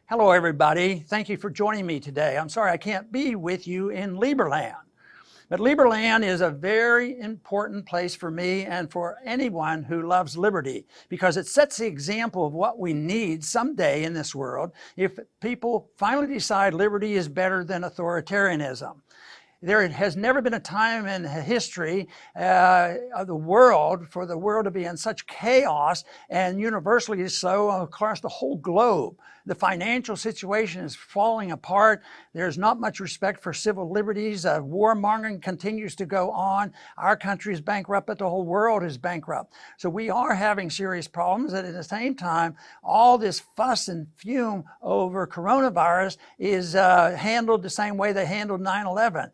Hello, everybody. Thank you for joining me today. I'm sorry I can't be with you in Liberland. But Liberland is a very important place for me and for anyone who loves liberty, because it sets the example of what we need someday in this world if people finally decide liberty is better than authoritarianism. There has never been a time in history of the world for the world to be in such chaos, and universally so across the whole globe. The financial situation is falling apart. There's not much respect for civil liberties. Warmongering continues to go on. Our country is bankrupt, but the whole world is bankrupt. So we are having serious problems, and at the same time, all this fuss and fume over coronavirus is handled the same way they handled 9/11.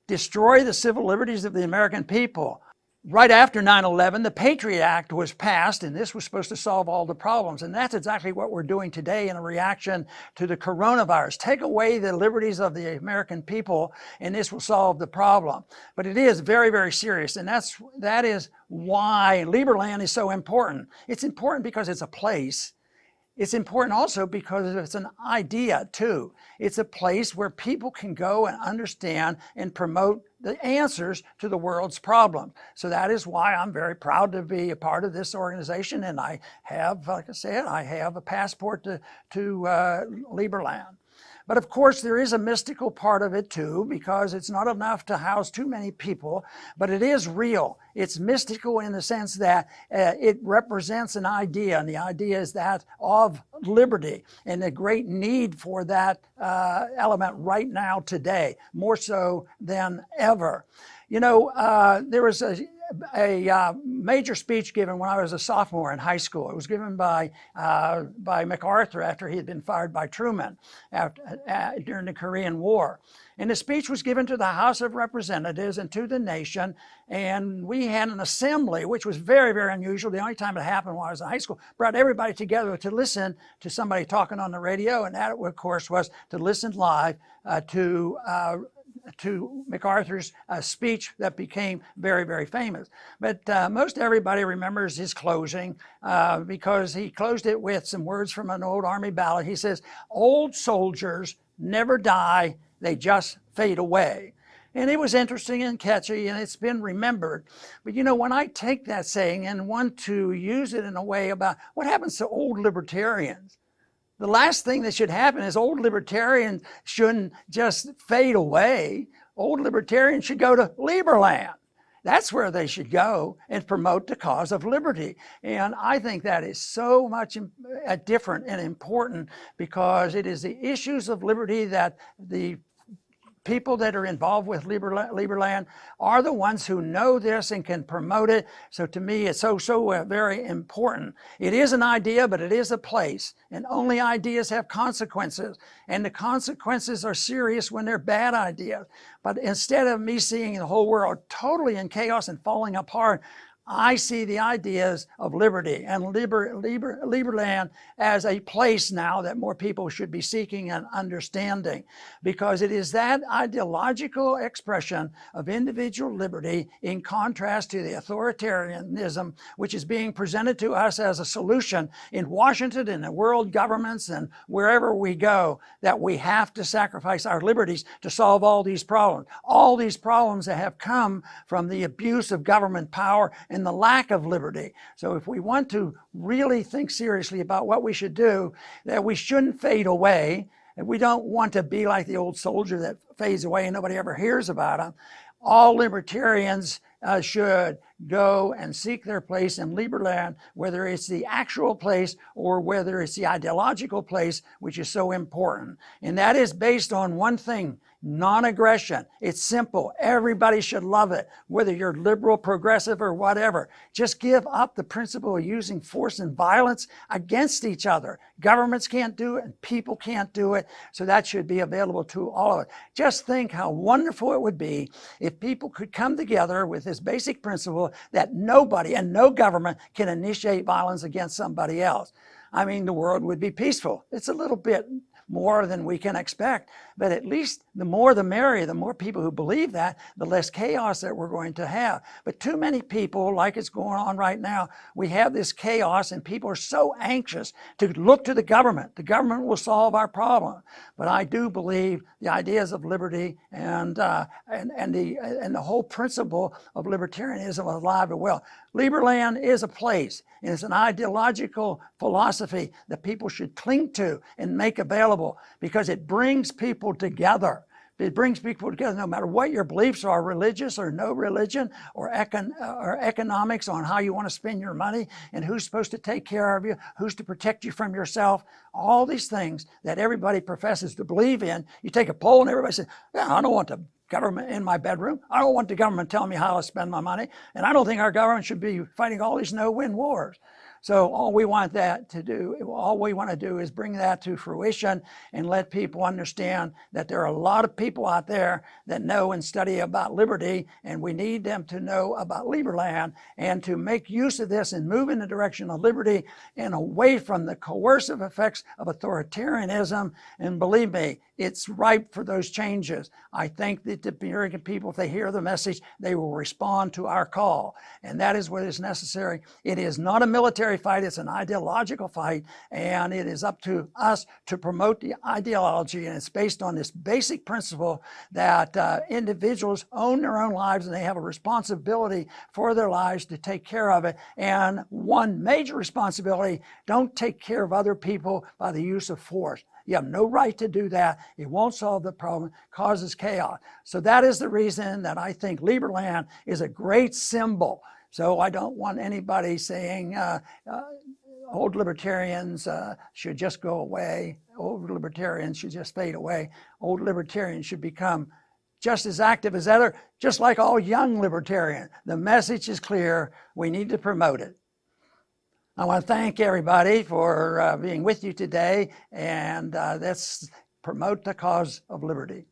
Destroy the civil liberties of the American people. Right after 9/11, the Patriot Act was passed, and this was supposed to solve all the problems. And that's exactly what we're doing today in a reaction to the coronavirus. Take away the liberties of the American people, and this will solve the problem. But it is very, very serious, and that is why Liberland is so important. It's important because it's a place. It's important also because it's an idea too. It's a place where people can go and understand and promote the answers to the world's problems. So that is why I'm very proud to be a part of this organization, and I have, like I said, I have a passport to Liberland. But of course, there is a mystical part of it too, because it's not enough to house too many people, but it is real. It's mystical in the sense that it represents an idea, and the idea is that of liberty, and the great need for that element right now today, more so than ever. You know, there was a major speech given when I was a sophomore in high school. It was given by MacArthur after he had been fired by Truman during the Korean War. And the speech was given to the House of Representatives and to the nation. And we had an assembly, which was very, very unusual. The only time it happened while I was in high school, brought everybody together to listen to somebody talking on the radio. And that, of course, was to listen live to MacArthur's speech that became very, very famous. But most everybody remembers his closing because he closed it with some words from an old Army ballad. He says, "Old soldiers never die, they just fade away." And it was interesting and catchy, and it's been remembered. But you know, when I take that saying and want to use it in a way about what happens to old libertarians, the last thing that should happen is old libertarians shouldn't just fade away. Old libertarians should go to Liberland. That's where they should go and promote the cause of liberty. And I think that is so much different and important, because it is the issues of liberty that the people that are involved with Liberland are the ones who know this and can promote it. So to me, it's so very important. It is an idea, but it is a place. And only ideas have consequences. And the consequences are serious when they're bad ideas. But instead of me seeing the whole world totally in chaos and falling apart, I see the ideas of liberty and Liberland as a place now that more people should be seeking and understanding, because it is that ideological expression of individual liberty in contrast to the authoritarianism which is being presented to us as a solution in Washington and the world governments and wherever we go, that we have to sacrifice our liberties to solve all these problems that have come from the abuse of government power and the lack of liberty. So if we want to really think seriously about what we should do, that we shouldn't fade away, and we don't want to be like the old soldier that fades away and nobody ever hears about him. All libertarians should go and seek their place in Liberland, whether it's the actual place or whether it's the ideological place, which is so important. And that is based on one thing: non-aggression. It's simple. Everybody should love it, whether you're liberal, progressive, or whatever. Just give up the principle of using force and violence against each other. Governments can't do it, and people can't do it, so that should be available to all of us. Just think how wonderful it would be if people could come together with this basic principle that nobody and no government can initiate violence against somebody else. I mean, the world would be peaceful. It's a little bit more than we can expect. But at least the more the merrier, the more people who believe that, the less chaos that we're going to have. But too many people, like it's going on right now, we have this chaos and people are so anxious to look to the government. The government will solve our problem. But I do believe the ideas of liberty and the whole principle of libertarianism are alive and well. Liberland is a place, and it's an ideological philosophy that people should cling to and make available because it brings people together. It brings people together no matter what your beliefs are, religious or no religion, or economics on how you want to spend your money and who's supposed to take care of you, who's to protect you from yourself. All these things that everybody professes to believe in. You take a poll and everybody says, yeah, I don't want the government in my bedroom. I don't want the government telling me how to spend my money. And I don't think our government should be fighting all these no-win wars. So all we want to do is bring that to fruition and let people understand that there are a lot of people out there that know and study about liberty, and we need them to know about Liberland and to make use of this and move in the direction of liberty and away from the coercive effects of authoritarianism. And believe me, it's ripe for those changes. I think that the American people, if they hear the message, they will respond to our call. And that is what is necessary. It is not a military fight, it's an ideological fight. And it is up to us to promote the ideology. And it's based on this basic principle that individuals own their own lives and they have a responsibility for their lives to take care of it. And one major responsibility, don't take care of other people by the use of force. You have no right to do that. It won't solve the problem, causes chaos. So that is the reason that I think Liberland is a great symbol. So I don't want anybody saying old libertarians should just go away. Old libertarians should just fade away. Old libertarians should become just as active as ever, just like all young libertarians. The message is clear. We need to promote it. I want to thank everybody for being with you today, and let's promote the cause of liberty.